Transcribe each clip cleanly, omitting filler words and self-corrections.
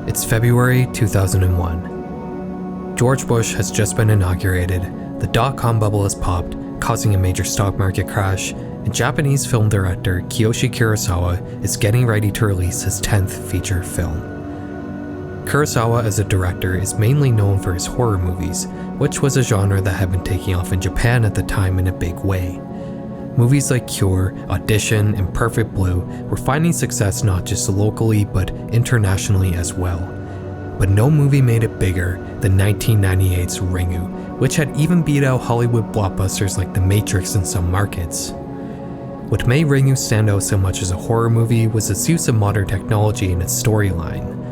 It's February 2001. George Bush has just been inaugurated, the dot-com bubble has popped, causing a major stock market crash, and Japanese film director Kiyoshi Kurosawa is getting ready to release his 10th feature film. Kurosawa as a director is mainly known for his horror movies, which was a genre that had been taking off in Japan at the time in a big way. Movies like Cure, Audition, and Perfect Blue were finding success not just locally but internationally as well. But no movie made it bigger than 1998's Ringu, which had even beat out Hollywood blockbusters like The Matrix in some markets. What made Ringu stand out so much as a horror movie was its use of modern technology in its storyline.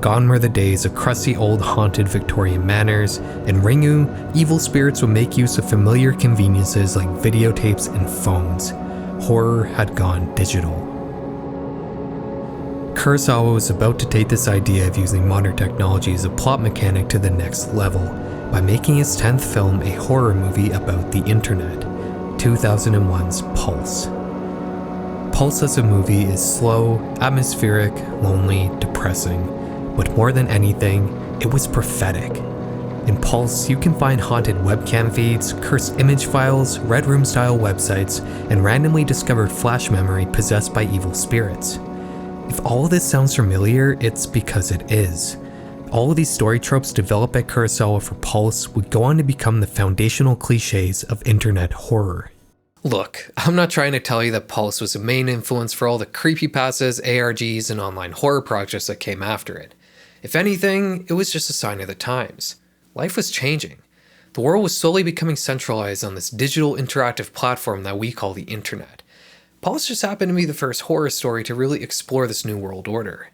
Gone were the days of crusty old haunted Victorian manors. In Ringu, evil spirits would make use of familiar conveniences like videotapes and phones. Horror had gone digital. Kurosawa was about to take this idea of using modern technology as a plot mechanic to the next level by making his 10th film a horror movie about the internet, 2001's Pulse. Pulse as a movie is slow, atmospheric, lonely, depressing. But more than anything, it was prophetic. In Pulse, you can find haunted webcam feeds, cursed image files, Red Room-style websites, and randomly discovered flash memory possessed by evil spirits. If all of this sounds familiar, it's because it is. All of these story tropes developed by Kurosawa for Pulse would go on to become the foundational cliches of internet horror. Look, I'm not trying to tell you that Pulse was a main influence for all the creepypastas, ARGs, and online horror projects that came after it. If anything, it was just a sign of the times. Life was changing. The world was slowly becoming centralized on this digital interactive platform that we call the internet. Pulse just happened to be the first horror story to really explore this new world order.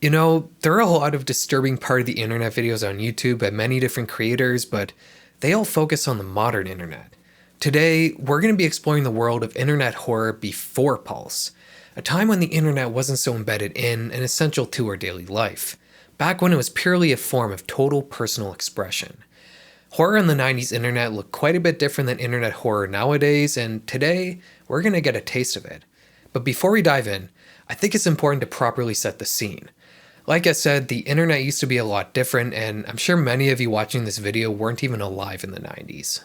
You know, there are a lot of disturbing part of the internet videos on YouTube by many different creators, but they all focus on the modern internet. Today, we're going to be exploring the world of internet horror before Pulse, a time when the internet wasn't so embedded in and essential to our daily life, back when it was purely a form of total personal expression. Horror in the 90s internet looked quite a bit different than internet horror nowadays, and today, we're going to get a taste of it. But before we dive in, I think it's important to properly set the scene. Like I said, the internet used to be a lot different, and I'm sure many of you watching this video weren't even alive in the 90s.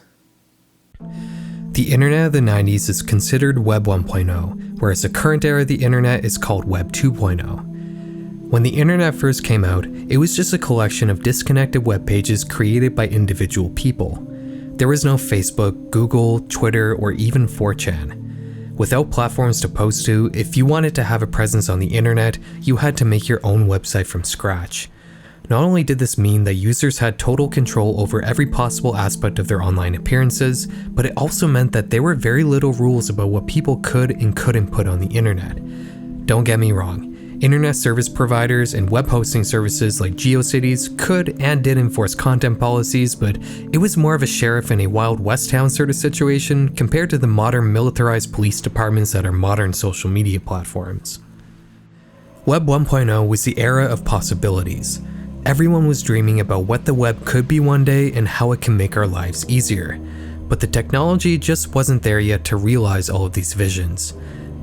The internet of the 90s is considered Web 1.0, whereas the current era of the internet is called Web 2.0. When the internet first came out, it was just a collection of disconnected web pages created by individual people. There was no Facebook, Google, Twitter, or even 4chan. Without platforms to post to, if you wanted to have a presence on the internet, you had to make your own website from scratch. Not only did this mean that users had total control over every possible aspect of their online appearances, but it also meant that there were very little rules about what people could and couldn't put on the internet. Don't get me wrong, internet service providers and web hosting services like GeoCities could and did enforce content policies, but it was more of a sheriff in a Wild West town sort of situation compared to the modern militarized police departments that are modern social media platforms. Web 1.0 was the era of possibilities. Everyone was dreaming about what the web could be one day and how it can make our lives easier. But the technology just wasn't there yet to realize all of these visions.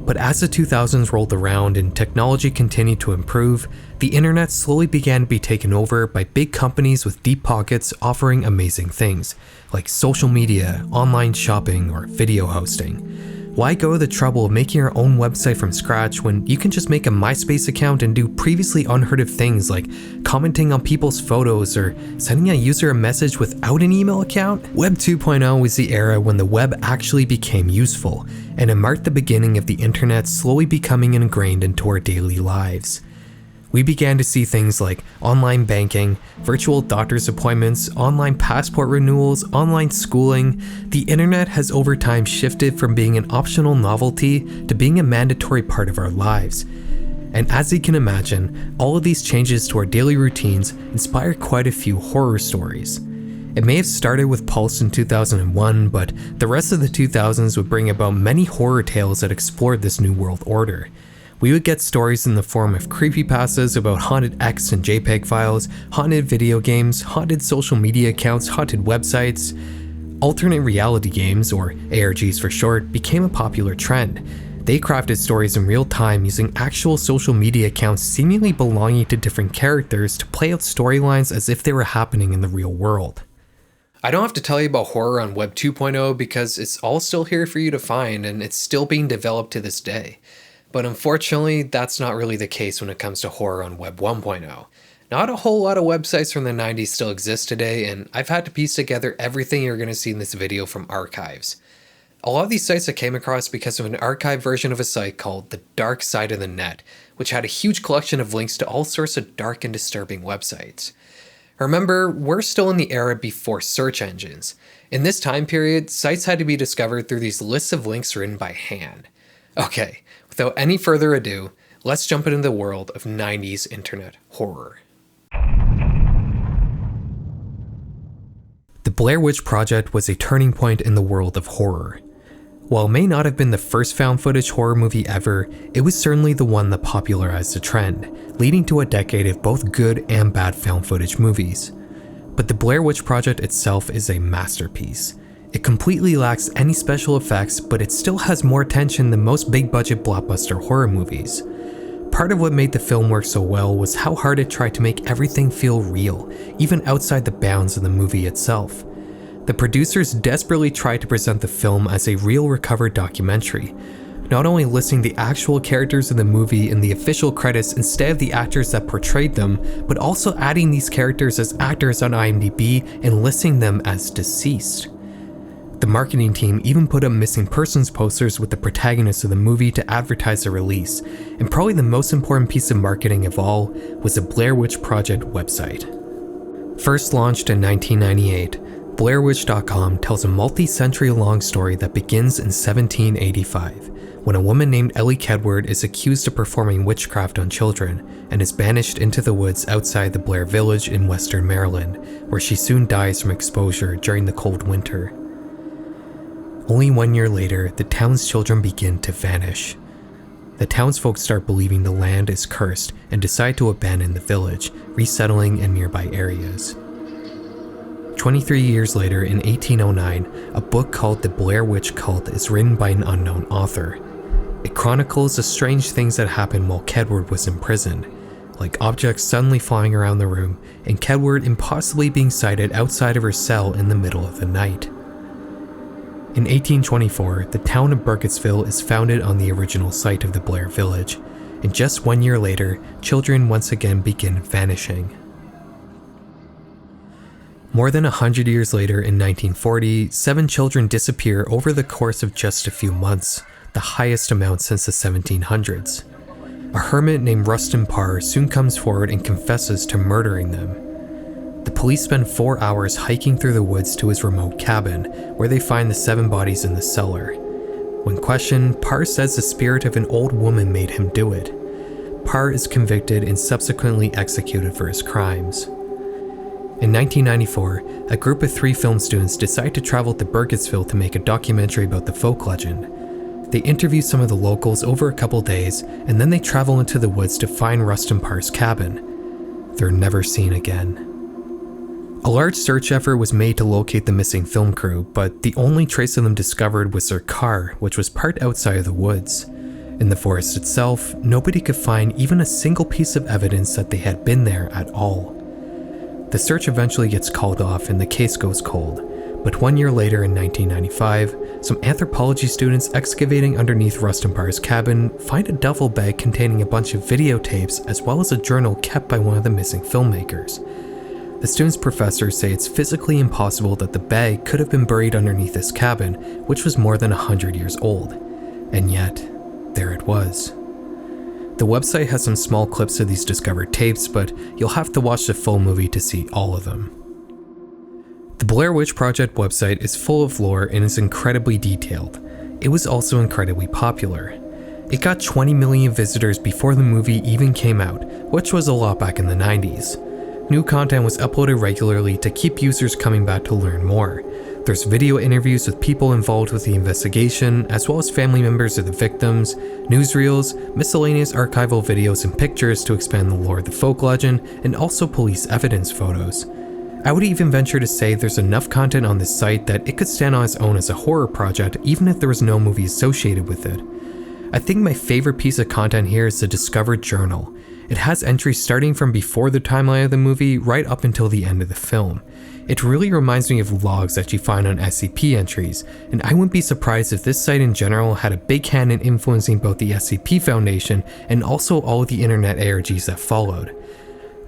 But as the 2000s rolled around and technology continued to improve, the internet slowly began to be taken over by big companies with deep pockets offering amazing things, like social media, online shopping, or video hosting. Why go to the trouble of making your own website from scratch when you can just make a MySpace account and do previously unheard of things like commenting on people's photos or sending a user a message without an email account? Web 2.0 was the era when the web actually became useful, and it marked the beginning of the internet slowly becoming ingrained into our daily lives. We began to see things like online banking, virtual doctor's appointments, online passport renewals, online schooling. The internet has over time shifted from being an optional novelty to being a mandatory part of our lives. And as you can imagine, all of these changes to our daily routines inspired quite a few horror stories. It may have started with Pulse in 2001, but the rest of the 2000s would bring about many horror tales that explored this new world order. We would get stories in the form of creepypastas about haunted X and JPEG files, haunted video games, haunted social media accounts, haunted websites. Alternate reality games, or ARGs for short, became a popular trend. They crafted stories in real time using actual social media accounts seemingly belonging to different characters to play out storylines as if they were happening in the real world. I don't have to tell you about horror on Web 2.0 because it's all still here for you to find and it's still being developed to this day. But unfortunately, that's not really the case when it comes to horror on Web 1.0. Not a whole lot of websites from the 90s still exist today, and I've had to piece together everything you're going to see in this video from archives. A lot of these sites I came across because of an archived version of a site called The Dark Side of the Net, which had a huge collection of links to all sorts of dark and disturbing websites. Remember, we're still in the era before search engines. In this time period, sites had to be discovered through these lists of links written by hand. Okay, without any further ado, let's jump into the world of 90s internet horror. The Blair Witch Project was a turning point in the world of horror. While it may not have been the first found footage horror movie ever, it was certainly the one that popularized the trend, leading to a decade of both good and bad found footage movies. But the Blair Witch Project itself is a masterpiece. It completely lacks any special effects, but it still has more tension than most big budget blockbuster horror movies. Part of what made the film work so well was how hard it tried to make everything feel real, even outside the bounds of the movie itself. The producers desperately tried to present the film as a real recovered documentary, not only listing the actual characters in the movie in the official credits instead of the actors that portrayed them, but also adding these characters as actors on IMDb and listing them as deceased. The marketing team even put up missing persons posters with the protagonists of the movie to advertise the release, and probably the most important piece of marketing of all was the Blair Witch Project website. First launched in 1998, BlairWitch.com tells a multi-century-long story that begins in 1785, when a woman named Eleech is accused of performing witchcraft on children and is banished into the woods outside the Blair village in western Maryland, where she soon dies from exposure during the cold winter. Only 1 year later, the town's children begin to vanish. The townsfolk start believing the land is cursed and decide to abandon the village, resettling in nearby areas. 23 years later, in 1809, a book called The Blair Witch Cult is written by an unknown author. It chronicles the strange things that happened while Kedward was imprisoned, like objects suddenly flying around the room and Kedward impossibly being sighted outside of her cell in the middle of the night. In 1824, the town of Burkittsville is founded on the original site of the Blair village, and just 1 year later, children once again begin vanishing. More than 100 years later, in 1940, 7 children disappear over the course of just a few months, the highest amount since the 1700s. A hermit named Rustin Parr soon comes forward and confesses to murdering them. The police spend 4 hours hiking through the woods to his remote cabin, where they find the 7 bodies in the cellar. When questioned, Parr says the spirit of an old woman made him do it. Parr is convicted and subsequently executed for his crimes. In 1994, a group of 3 film students decide to travel to Burkittsville to make a documentary about the folk legend. They interview some of the locals over a couple days, and then they travel into the woods to find Rustin Parr's cabin. They're never seen again. A large search effort was made to locate the missing film crew, but the only trace of them discovered was their car, which was parked outside of the woods. In the forest itself, nobody could find even a single piece of evidence that they had been there at all. The search eventually gets called off and the case goes cold, but 1 year later in 1995, some anthropology students excavating underneath Rustin Parr's cabin find a duffel bag containing a bunch of videotapes as well as a journal kept by one of the missing filmmakers. The students' professors say it's physically impossible that the bag could have been buried underneath this cabin, which was more than 100 years old. And yet, there it was. The website has some small clips of these discovered tapes, but you'll have to watch the full movie to see all of them. The Blair Witch Project website is full of lore and is incredibly detailed. It was also incredibly popular. It got 20 million visitors before the movie even came out, which was a lot back in the 90s. New content was uploaded regularly to keep users coming back to learn more. There's video interviews with people involved with the investigation, as well as family members of the victims, newsreels, miscellaneous archival videos and pictures to expand the lore of the folk legend, and also police evidence photos. I would even venture to say there's enough content on this site that it could stand on its own as a horror project even if there was no movie associated with it. I think my favorite piece of content here is the Discovered Journal. It has entries starting from before the timeline of the movie right up until the end of the film. It really reminds me of logs that you find on SCP entries, and I wouldn't be surprised if this site in general had a big hand in influencing both the SCP Foundation and also all of the internet ARGs that followed.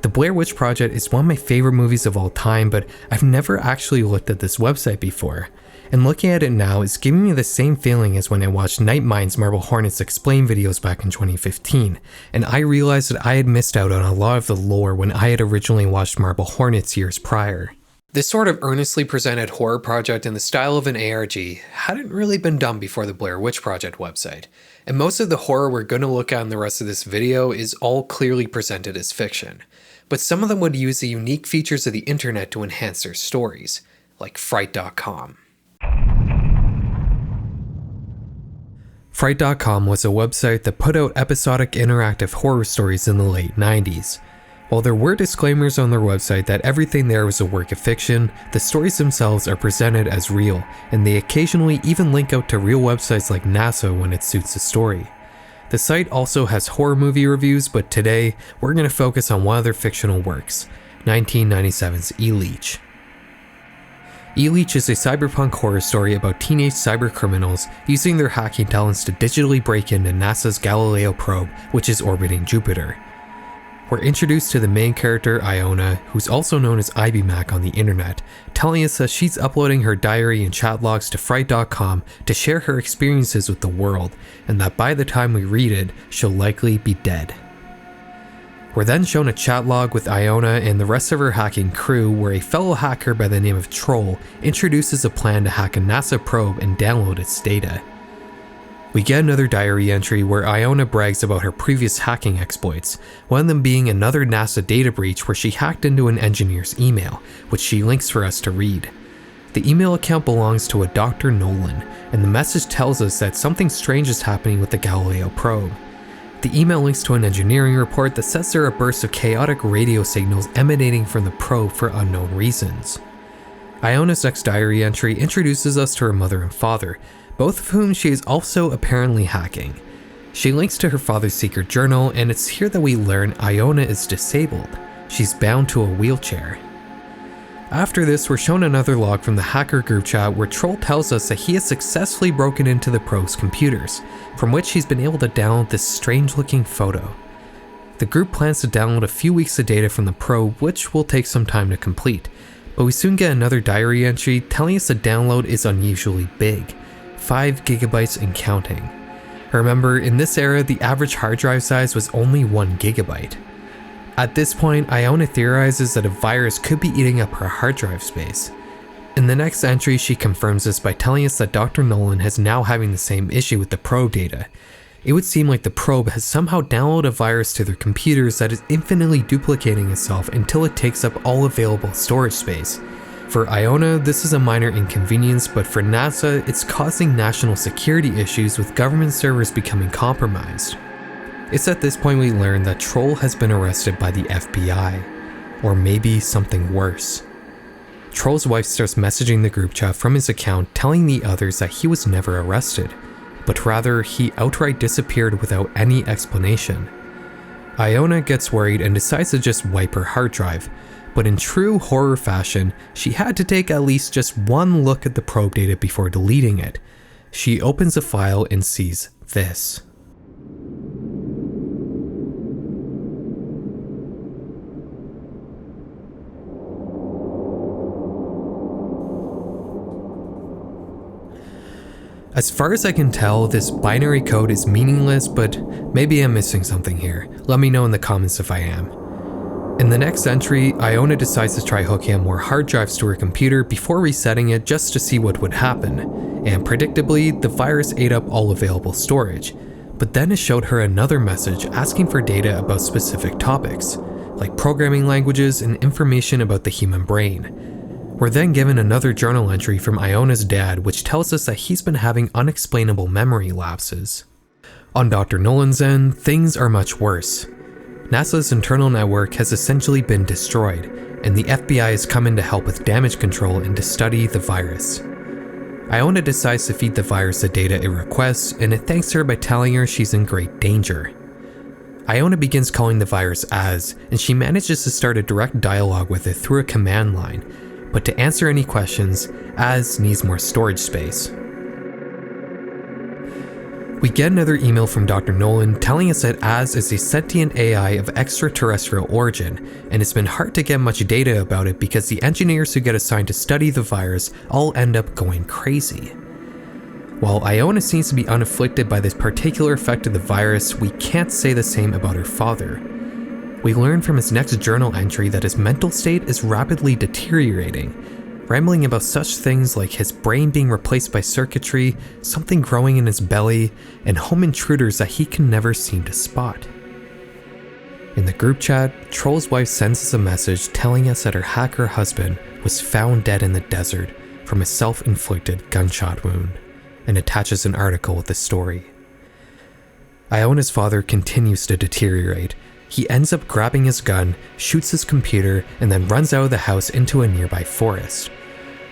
The Blair Witch Project is one of my favorite movies of all time, but I've never actually looked at this website before. And looking at it now, it's giving me the same feeling as when I watched Nightmind's Marble Hornets Explain videos back in 2015, and I realized that I had missed out on a lot of the lore when I had originally watched Marble Hornets years prior. This sort of earnestly presented horror project in the style of an ARG hadn't really been done before the Blair Witch Project website, and most of the horror we're going to look at in the rest of this video is all clearly presented as fiction. But some of them would use the unique features of the internet to enhance their stories, like Fright.com. Fright.com was a website that put out episodic interactive horror stories in the late 90s. While there were disclaimers on their website that everything there was a work of fiction, the stories themselves are presented as real, and they occasionally even link out to real websites like NASA when it suits the story. The site also has horror movie reviews, but today we're going to focus on one of their fictional works, 1997's Eleech. Eleech is a cyberpunk horror story about teenage cybercriminals using their hacking talents to digitally break into NASA's Galileo probe, which is orbiting Jupiter. We're introduced to the main character, Iona, who's also known as IBMac on the internet, telling us that she's uploading her diary and chat logs to Fright.com to share her experiences with the world, and that by the time we read it, she'll likely be dead. We're then shown a chat log with Iona and the rest of her hacking crew where a fellow hacker by the name of Troll introduces a plan to hack a NASA probe and download its data. We get another diary entry where Iona brags about her previous hacking exploits, one of them being another NASA data breach where she hacked into an engineer's email, which she links for us to read. The email account belongs to a Dr. Nolan, and the message tells us that something strange is happening with the Galileo probe. The email links to an engineering report that says there are bursts of chaotic radio signals emanating from the probe for unknown reasons. Iona's next diary entry introduces us to her mother and father, both of whom she is also apparently hacking. She links to her father's secret journal, and it's here that we learn Iona is disabled. She's bound to a wheelchair. After this, we're shown another log from the hacker group chat where Troll tells us that he has successfully broken into the probe's computers, from which he's been able to download this strange-looking photo. The group plans to download a few weeks of data from the probe, which will take some time to complete, but we soon get another diary entry telling us the download is unusually big, 5 gigabytes and counting. Remember, in this era, the average hard drive size was only 1 gigabyte. At this point, Iona theorizes that a virus could be eating up her hard drive space. In the next entry, she confirms this by telling us that Dr. Nolan is now having the same issue with the probe data. It would seem like the probe has somehow downloaded a virus to their computers that is infinitely duplicating itself until it takes up all available storage space. For Iona, this is a minor inconvenience, but for NASA, it's causing national security issues with government servers becoming compromised. It's at this point we learn that Troll has been arrested by the FBI, or maybe something worse. Troll's wife starts messaging the group chat from his account telling the others that he was never arrested, but rather he outright disappeared without any explanation. Iona gets worried and decides to just wipe her hard drive, but in true horror fashion, she had to take at least just one look at the probe data before deleting it. She opens the file and sees this. As far as I can tell, this binary code is meaningless, but maybe I'm missing something here. Let me know in the comments if I am. In the next entry, Iona decides to try hooking up more hard drives to her computer before resetting it just to see what would happen, and predictably, the virus ate up all available storage. But then it showed her another message asking for data about specific topics, like programming languages and information about the human brain. We're then given another journal entry from Iona's dad, which tells us that he's been having unexplainable memory lapses. On Dr. Nolan's end, things are much worse. NASA's internal network has essentially been destroyed, and the FBI has come in to help with damage control and to study the virus. Iona decides to feed the virus the data it requests, and it thanks her by telling her she's in great danger. Iona begins calling the virus Az, and she manages to start a direct dialogue with it through a command line, but to answer any questions, Az needs more storage space. We get another email from Dr. Nolan telling us that Az is a sentient AI of extraterrestrial origin, and it's been hard to get much data about it because the engineers who get assigned to study the virus all end up going crazy. While Iona seems to be unafflicted by this particular effect of the virus, we can't say the same about her father. We learn from his next journal entry that his mental state is rapidly deteriorating, rambling about such things like his brain being replaced by circuitry, something growing in his belly, and home intruders that he can never seem to spot. In the group chat, Troll's wife sends us a message telling us that her hacker husband was found dead in the desert from a self-inflicted gunshot wound, and attaches an article with the story. Iona's father continues to deteriorate. He ends up grabbing his gun, shoots his computer, and then runs out of the house into a nearby forest.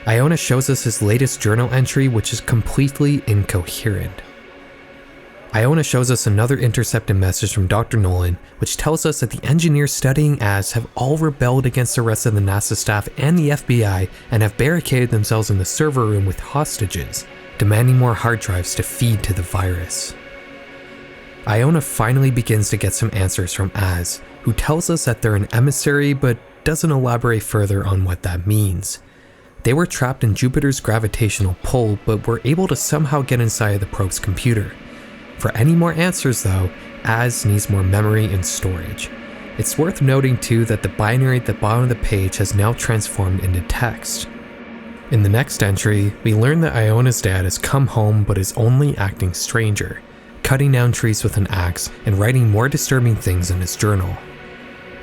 Iona shows us his latest journal entry, which is completely incoherent. Iona shows us another intercepted message from Dr. Nolan, which tells us that the engineers studying Az have all rebelled against the rest of the NASA staff and the FBI and have barricaded themselves in the server room with hostages, demanding more hard drives to feed to the virus. Iona finally begins to get some answers from Az, who tells us that they're an emissary but doesn't elaborate further on what that means. They were trapped in Jupiter's gravitational pull but were able to somehow get inside of the probe's computer. For any more answers though, Az needs more memory and storage. It's worth noting too that the binary at the bottom of the page has now transformed into text. In the next entry, we learn that Iona's dad has come home but is only acting stranger, cutting down trees with an axe and writing more disturbing things in his journal.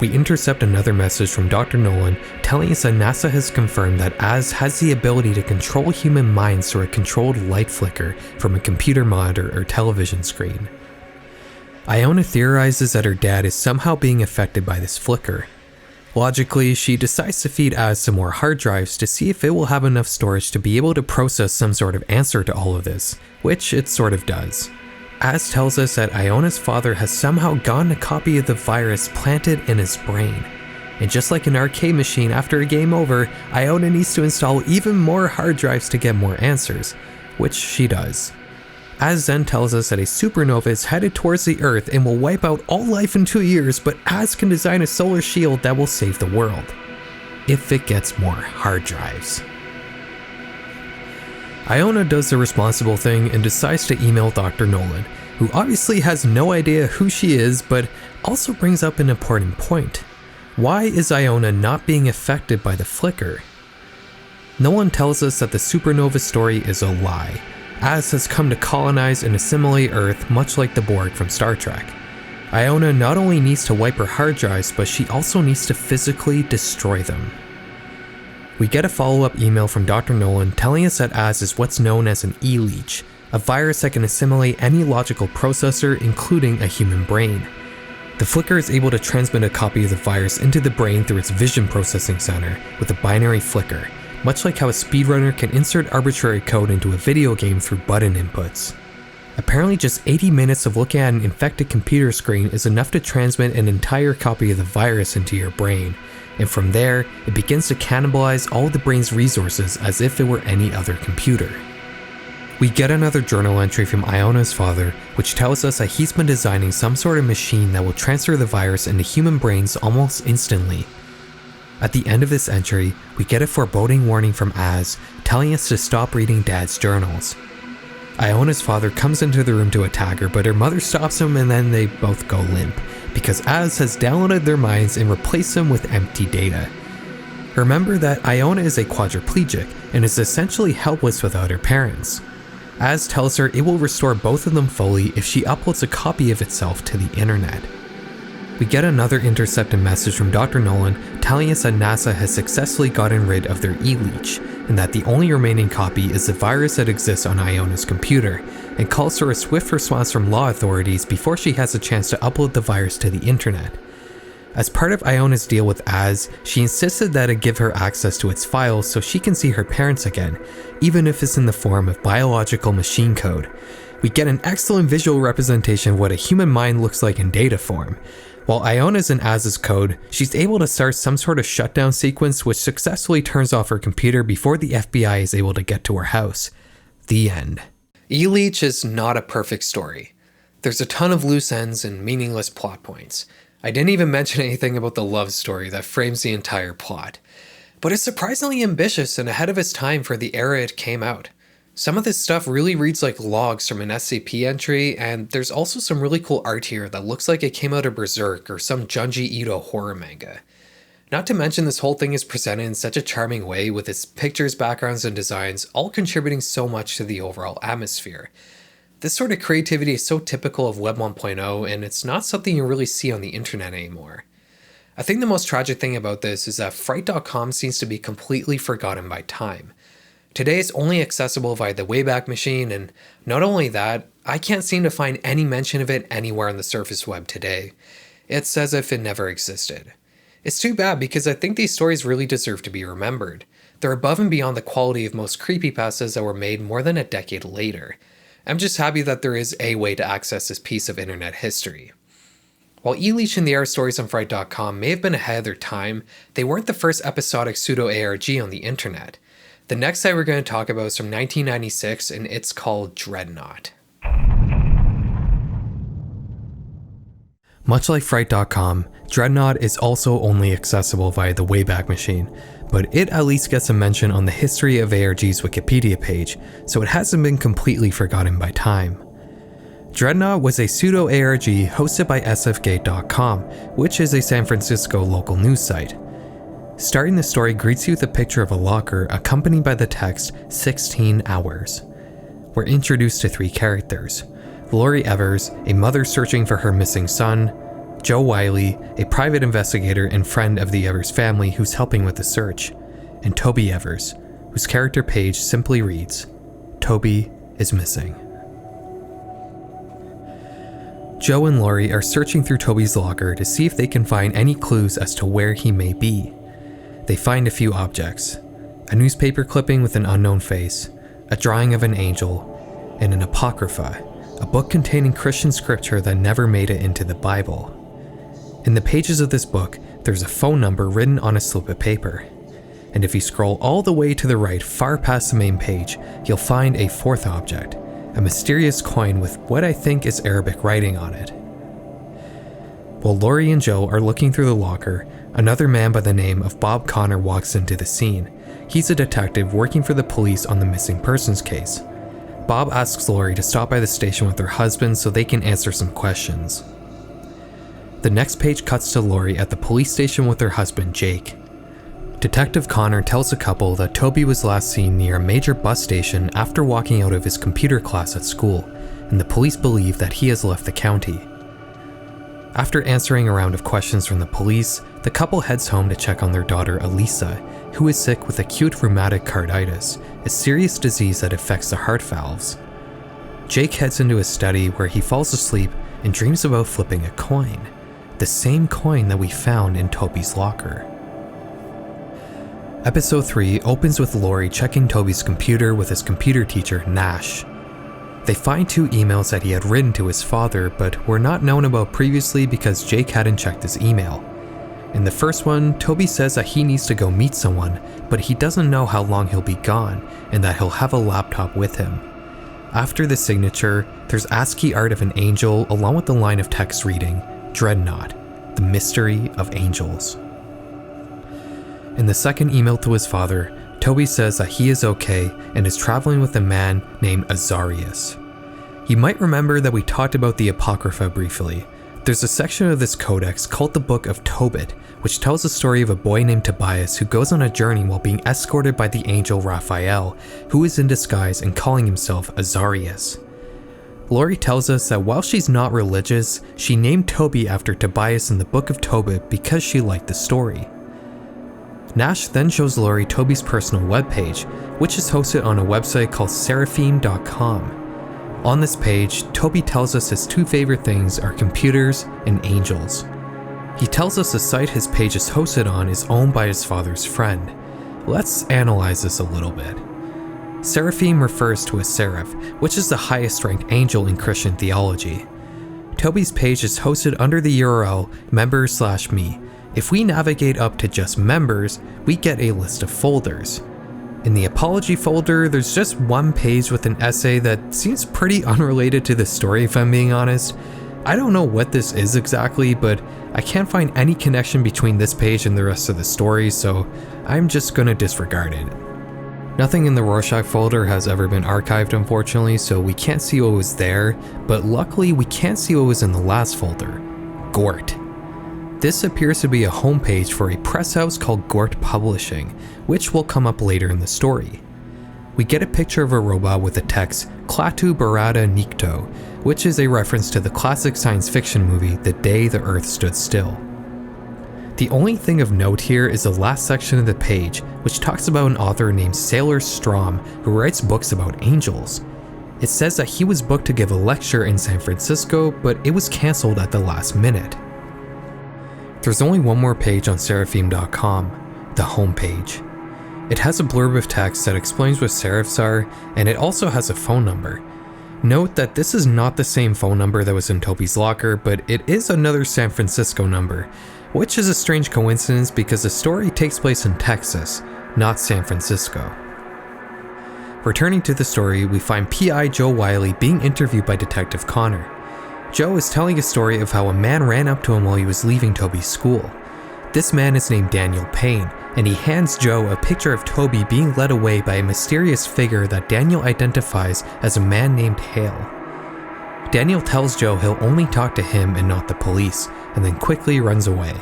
We intercept another message from Dr. Nolan telling us that NASA has confirmed that Az has the ability to control human minds through a controlled light flicker from a computer monitor or television screen. Iona theorizes that her dad is somehow being affected by this flicker. Logically, she decides to feed Az some more hard drives to see if it will have enough storage to be able to process some sort of answer to all of this, which it sort of does. Az tells us that Iona's father has somehow gotten a copy of the virus planted in his brain. And just like an arcade machine after a game over, Iona needs to install even more hard drives to get more answers, which she does. Az then tells us that a supernova is headed towards the Earth and will wipe out all life in 2 years, but Az can design a solar shield that will save the world, if it gets more hard drives. Iona does the responsible thing and decides to email Dr. Nolan, who obviously has no idea who she is, but also brings up an important point. Why is Iona not being affected by the flicker? Nolan tells us that the supernova story is a lie. Az has come to colonize and assimilate Earth much like the Borg from Star Trek. Iona not only needs to wipe her hard drives, but she also needs to physically destroy them. We get a follow-up email from Dr. Nolan telling us that Az is what's known as an Eleech, a virus that can assimilate any logical processor, including a human brain. The flicker is able to transmit a copy of the virus into the brain through its vision processing center with a binary flicker, much like how a speedrunner can insert arbitrary code into a video game through button inputs. Apparently just 80 minutes of looking at an infected computer screen is enough to transmit an entire copy of the virus into your brain, and from there, it begins to cannibalize all of the brain's resources as if it were any other computer. We get another journal entry from Iona's father, which tells us that he's been designing some sort of machine that will transfer the virus into human brains almost instantly. At the end of this entry, we get a foreboding warning from Az, telling us to stop reading Dad's journals. Iona's father comes into the room to attack her, but her mother stops him and then they both go limp, because Az has downloaded their minds and replaced them with empty data. Remember that Iona is a quadriplegic and is essentially helpless without her parents. Az tells her it will restore both of them fully if she uploads a copy of itself to the internet. We get another intercepted message from Dr. Nolan telling us that NASA has successfully gotten rid of their Eleech, and that the only remaining copy is the virus that exists on Iona's computer, and calls for a swift response from law authorities before she has a chance to upload the virus to the internet. As part of Iona's deal with Az, she insisted that it give her access to its files so she can see her parents again, even if it's in the form of biological machine code. We get an excellent visual representation of what a human mind looks like in data form. While Iona's in Az's code, she's able to start some sort of shutdown sequence which successfully turns off her computer before the FBI is able to get to her house. The end. Eleech is not a perfect story. There's a ton of loose ends and meaningless plot points. I didn't even mention anything about the love story that frames the entire plot. But it's surprisingly ambitious and ahead of its time for the era it came out. Some of this stuff really reads like logs from an SCP entry, and there's also some really cool art here that looks like it came out of Berserk or some Junji Ito horror manga. Not to mention this whole thing is presented in such a charming way with its pictures, backgrounds, and designs all contributing so much to the overall atmosphere. This sort of creativity is so typical of Web 1.0, and it's not something you really see on the internet anymore. I think the most tragic thing about this is that Fright.com seems to be completely forgotten by time. Today it's only accessible via the Wayback Machine, and not only that, I can't seem to find any mention of it anywhere on the surface web today. It's as if it never existed. It's too bad because I think these stories really deserve to be remembered. They're above and beyond the quality of most creepypastas that were made more than a decade later. I'm just happy that there is a way to access this piece of internet history. While Eleech and the art stories on Fright.com may have been ahead of their time, they weren't the first episodic pseudo-ARG on the internet. The next site we're going to talk about is from 1996, and it's called Dreadnot. Much like Fright.com, Dreadnot is also only accessible via the Wayback Machine, but it at least gets a mention on the History of ARG's Wikipedia page, so it hasn't been completely forgotten by time. Dreadnot was a pseudo-ARG hosted by sfgate.com, which is a San Francisco local news site. Starting the story greets you with a picture of a locker accompanied by the text 16 hours. We're introduced to three characters: Lori Evers, a mother searching for her missing son; Joe Wiley, a private investigator and friend of the Evers family who's helping with the search; and Toby Evers, whose character page simply reads, "Toby is missing." Joe and Lori are searching through Toby's locker to see if they can find any clues as to where he may be. They find a few objects: a newspaper clipping with an unknown face, a drawing of an angel, and an apocrypha, a book containing Christian scripture that never made it into the Bible. In the pages of this book, there's a phone number written on a slip of paper. And if you scroll all the way to the right far past the main page, you'll find a fourth object, a mysterious coin with what I think is Arabic writing on it. While Lori and Joe are looking through the locker, another man by the name of Bob Connor walks into the scene. He's a detective working for the police on the missing persons case. Bob asks Lori to stop by the station with her husband so they can answer some questions. The next page cuts to Lori at the police station with her husband, Jake. Detective Connor tells the couple that Toby was last seen near a major bus station after walking out of his computer class at school, and the police believe that he has left the county. After answering a round of questions from the police, the couple heads home to check on their daughter Elisa, who is sick with acute rheumatic carditis, a serious disease that affects the heart valves. Jake heads into his study where he falls asleep and dreams about flipping a coin, the same coin that we found in Toby's locker. Episode 3 opens with Lori checking Toby's computer with his computer teacher, Nash. They find 2 emails that he had written to his father, but were not known about previously because Jake hadn't checked his email. In the first one, Toby says that he needs to go meet someone, but he doesn't know how long he'll be gone, and that he'll have a laptop with him. After the signature, there's ASCII art of an angel along with the line of text reading, Dreadnot, the mystery of angels. In the second email to his father, Toby says that he is okay and is traveling with a man named Azarius. You might remember that we talked about the Apocrypha briefly. There's a section of this codex called the Book of Tobit, which tells the story of a boy named Tobias who goes on a journey while being escorted by the angel Raphael, who is in disguise and calling himself Azarius. Lori tells us that while she's not religious, she named Toby after Tobias in the Book of Tobit because she liked the story. Nash then shows Lori Toby's personal webpage, which is hosted on a website called Seraphim.com. On this page, Toby tells us his 2 favorite things are computers and angels. He tells us the site his page is hosted on is owned by his father's friend. Let's analyze this a little bit. Seraphim refers to a seraph, which is the highest ranked angel in Christian theology. Toby's page is hosted under the URL members/me. If we navigate up to just members, we get a list of folders. In the apology folder, there's just one page with an essay that seems pretty unrelated to the story, if I'm being honest. I don't know what this is exactly, but I can't find any connection between this page and the rest of the story, so I'm just gonna disregard it. Nothing in the Rorschach folder has ever been archived, unfortunately, so we can't see what was there, but luckily we can't see what was in the last folder, Gort. This appears to be a homepage for a press house called Gort Publishing, which will come up later in the story. We get a picture of a robot with the text Klaatu Barada Nikto, which is a reference to the classic science fiction movie The Day the Earth Stood Still. The only thing of note here is the last section of the page, which talks about an author named Sailor Strom who writes books about angels. It says that he was booked to give a lecture in San Francisco, but it was cancelled at the last minute. There's only one more page on Seraphim.com, the homepage. It has a blurb of text that explains what seraphs are, and it also has a phone number. Note that this is not the same phone number that was in Toby's locker, but it is another San Francisco number, which is a strange coincidence because the story takes place in Texas, not San Francisco. Returning to the story, we find P.I. Joe Wiley being interviewed by Detective Connor. Joe is telling a story of how a man ran up to him while he was leaving Toby's school. This man is named Daniel Payne, and he hands Joe a picture of Toby being led away by a mysterious figure that Daniel identifies as a man named Hale. Daniel tells Joe he'll only talk to him and not the police, and then quickly runs away.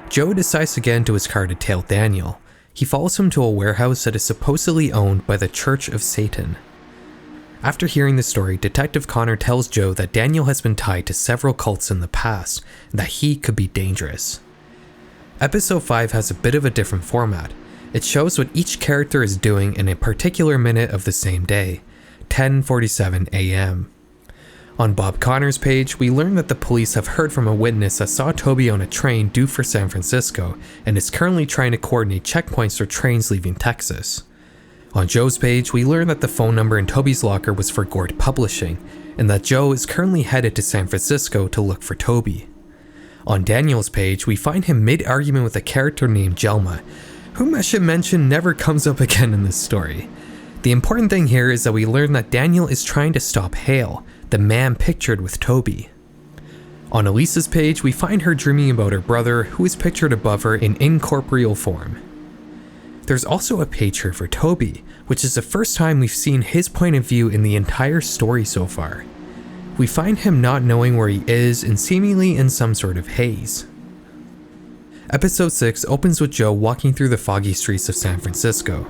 Joe decides to get into his car to tail Daniel. He follows him to a warehouse that is supposedly owned by the Church of Satan. After hearing the story, Detective Connor tells Joe that Daniel has been tied to several cults in the past, and that he could be dangerous. Episode 5 has a bit of a different format. It shows what each character is doing in a particular minute of the same day, 10:47 a.m. On Bob Connor's page, we learn that the police have heard from a witness that saw Toby on a train due for San Francisco and is currently trying to coordinate checkpoints for trains leaving Texas. On Joe's page, we learn that the phone number in Toby's locker was for Gort Publishing, and that Joe is currently headed to San Francisco to look for Toby. On Daniel's page, we find him mid-argument with a character named Jelma, whom I should mention never comes up again in this story. The important thing here is that we learn that Daniel is trying to stop Hale, the man pictured with Toby. On Elisa's page, we find her dreaming about her brother, who is pictured above her in incorporeal form. There's also a page here for Toby, which is the first time we've seen his point of view in the entire story so far. We find him not knowing where he is and seemingly in some sort of haze. Episode 6 opens with Joe walking through the foggy streets of San Francisco.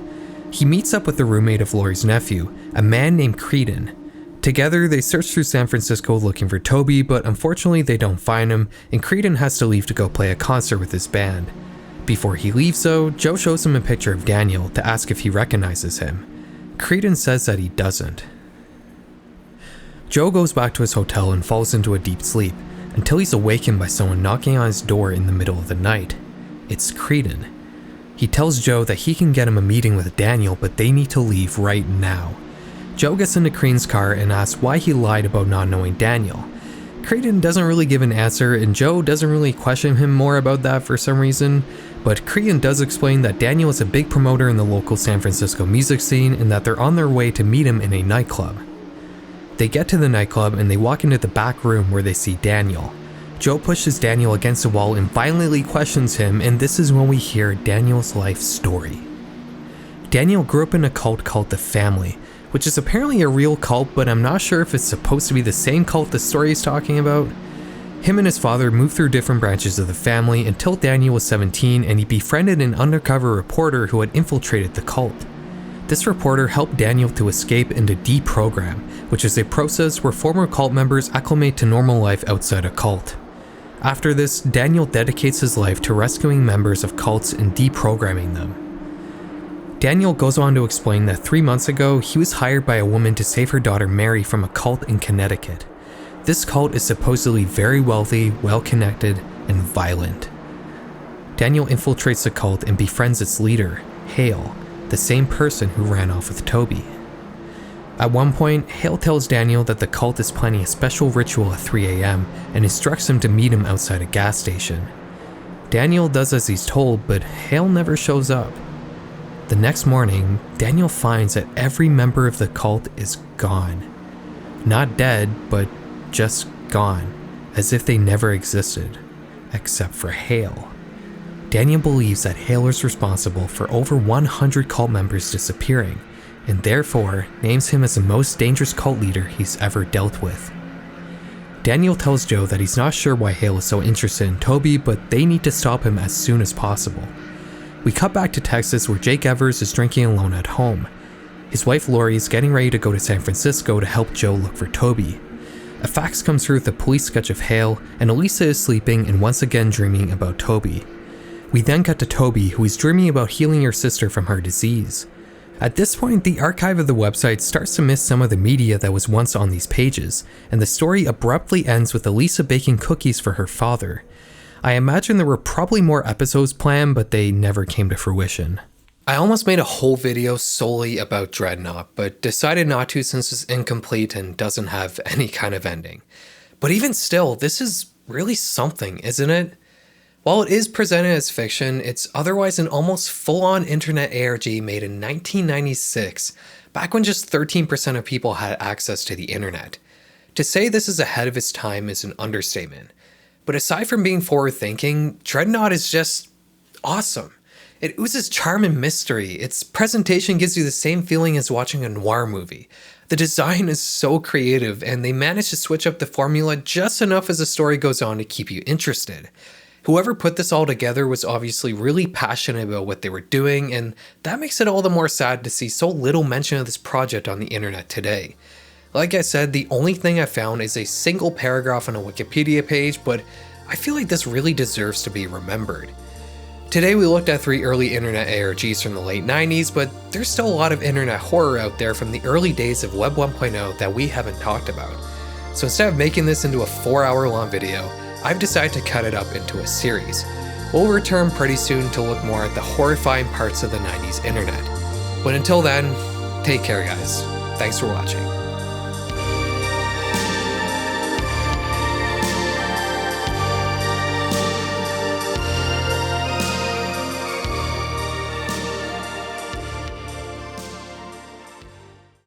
He meets up with the roommate of Laurie's nephew, a man named Creedon. Together, they search through San Francisco looking for Toby, but unfortunately they don't find him, and Creedon has to leave to go play a concert with his band. Before he leaves though, Joe shows him a picture of Daniel to ask if he recognizes him. Creedon says that he doesn't. Joe goes back to his hotel and falls into a deep sleep, until he's awakened by someone knocking on his door in the middle of the night. It's Creedon. He tells Joe that he can get him a meeting with Daniel, but they need to leave right now. Joe gets into Creedon's car and asks why he lied about not knowing Daniel. Creedon doesn't really give an answer, and Joe doesn't really question him more about that for some reason, but Creedon does explain that Daniel is a big promoter in the local San Francisco music scene and that they're on their way to meet him in a nightclub. They get to the nightclub and they walk into the back room where they see Daniel. Joe pushes Daniel against the wall and violently questions him, and this is when we hear Daniel's life story. Daniel grew up in a cult called The Family, which is apparently a real cult, but I'm not sure if it's supposed to be the same cult the story is talking about. Him and his father moved through different branches of the family until Daniel was 17 and he befriended an undercover reporter who had infiltrated the cult. This reporter helped Daniel to escape and to deprogram, which is a process where former cult members acclimate to normal life outside a cult. After this, Daniel dedicates his life to rescuing members of cults and deprogramming them. Daniel goes on to explain that 3 months ago, he was hired by a woman to save her daughter Mary from a cult in Connecticut. This cult is supposedly very wealthy, well-connected, and violent. Daniel infiltrates the cult and befriends its leader, Hale, the same person who ran off with Toby. At one point, Hale tells Daniel that the cult is planning a special ritual at 3 a.m. and instructs him to meet him outside a gas station. Daniel does as he's told, but Hale never shows up. The next morning, Daniel finds that every member of the cult is gone. Not dead, but just gone, as if they never existed, except for Hale. Daniel believes that Hale is responsible for over 100 cult members disappearing, and therefore names him as the most dangerous cult leader he's ever dealt with. Daniel tells Joe that he's not sure why Hale is so interested in Toby, but they need to stop him as soon as possible. We cut back to Texas where Jake Evers is drinking alone at home. His wife Lori is getting ready to go to San Francisco to help Joe look for Toby. A fax comes through with a police sketch of Hale, and Elisa is sleeping and once again dreaming about Toby. We then cut to Toby, who is dreaming about healing her sister from her disease. At this point, the archive of the website starts to miss some of the media that was once on these pages, and the story abruptly ends with Elisa baking cookies for her father. I imagine there were probably more episodes planned, but they never came to fruition. I almost made a whole video solely about Dreadnot, but decided not to since it's incomplete and doesn't have any kind of ending. But even still, this is really something, isn't it? While it is presented as fiction, it's otherwise an almost full-on internet ARG made in 1996, back when just 13% of people had access to the internet. To say this is ahead of its time is an understatement. But aside from being forward-thinking, Dreadnot is just awesome. It oozes charm and mystery. Its presentation gives you the same feeling as watching a noir movie. The design is so creative, and they manage to switch up the formula just enough as the story goes on to keep you interested. Whoever put this all together was obviously really passionate about what they were doing, and that makes it all the more sad to see so little mention of this project on the internet today. Like I said, the only thing I found is a single paragraph on a Wikipedia page, but I feel like this really deserves to be remembered. Today we looked at 3 early internet ARGs from the late 90s, but there's still a lot of internet horror out there from the early days of Web 1.0 that we haven't talked about. So instead of making this into a 4-hour long video, I've decided to cut it up into a series. We'll return pretty soon to look more at the horrifying parts of the 90s internet. But until then, take care guys. Thanks for watching.